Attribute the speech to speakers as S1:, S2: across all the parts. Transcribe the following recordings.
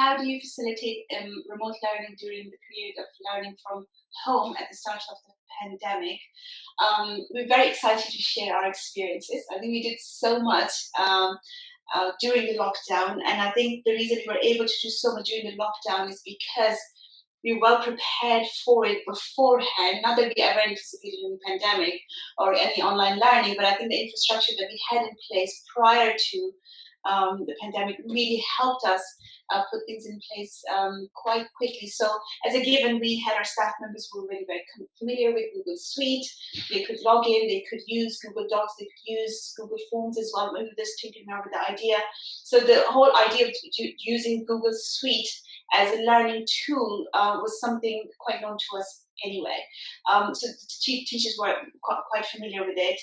S1: how do you facilitate remote learning during the period of learning from home at the start of the pandemic? We're very excited to share our experiences. I think we did so much during the lockdown, and I think the reason we were able to do so much during the lockdown is because we were well prepared for it beforehand. Not that we ever anticipated any pandemic or any online learning, but I think the infrastructure that we had in place prior to the pandemic really helped us put things in place quite quickly. So, as a given, we had our staff members who were really very familiar with Google Suite. They could log in, they could use Google Docs, they could use Google Forms as well. Maybe this tinkering around with the idea. So, the whole idea of using Google Suite as a learning tool was something quite known to us anyway. So, the teachers were quite familiar with it.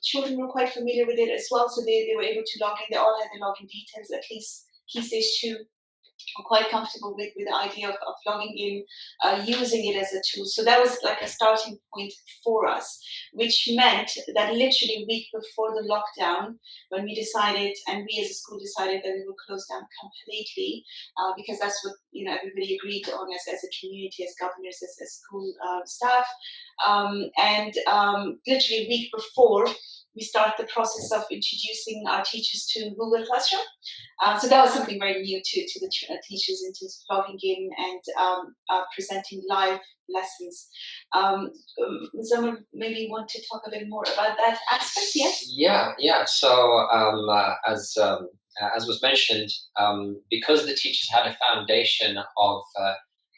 S1: Children were quite familiar with it as well, so they were able to log in. They all had the login details, at least Key Stage 2. I'm quite comfortable with the idea of logging in, using it as a tool. So that was like a starting point for us, which meant that literally a week before the lockdown, when we decided, and we as a school decided that we would close down completely, because that's what everybody agreed on as a community, as governors, as school staff. And literally a week before, we started the process of introducing our teachers to Google Classroom. So that was something very new to the teachers in terms of logging in and presenting live lessons. Muzammil, maybe you want to talk a bit more about that aspect, yes?
S2: Yeah. So as was mentioned, because the teachers had a foundation of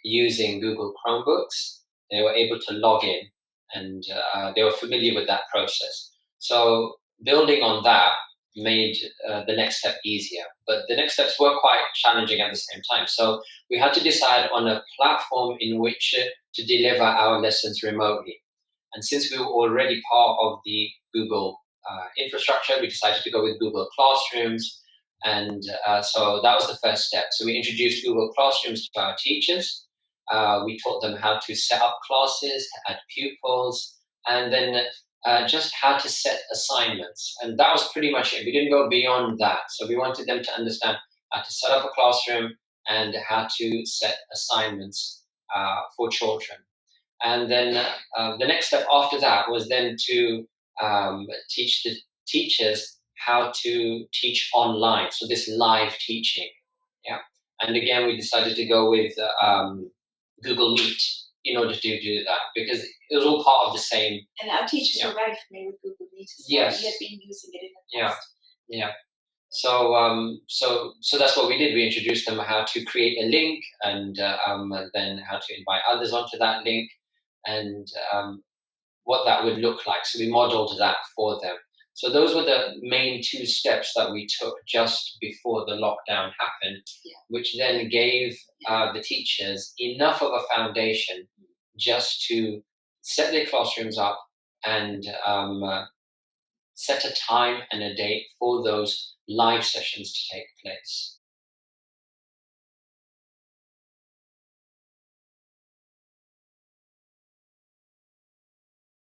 S2: using Google Chromebooks, they were able to log in, and they were familiar with that process. So building on that made the next step easier. But the next steps were quite challenging at the same time. So we had to decide on a platform in which to deliver our lessons remotely. And since we were already part of the Google infrastructure, we decided to go with Google Classrooms. And so that was the first step. So we introduced Google Classrooms to our teachers. We taught them how to set up classes, add pupils, and then just how to set assignments. And that was pretty much it. We didn't go beyond that. So we wanted them to understand how to set up a classroom and how to set assignments for children. And then the next step after that was then to teach the teachers how to teach online. So this live teaching. Yeah. And again, we decided to go with Google Meet in order to do that, because it was all part of the same.
S1: And our teachers were very familiar with Google Meet as well.
S2: Yes.
S1: We had been using it in the past.
S2: Yeah. So that's what we did. We introduced them how to create a link, and then how to invite others onto that link, and what that would look like. So we modeled that for them. So those were the main two steps that we took just before the lockdown happened, which then gave the teachers enough of a foundation just to set their classrooms up and set a time and a date for those live sessions to take place.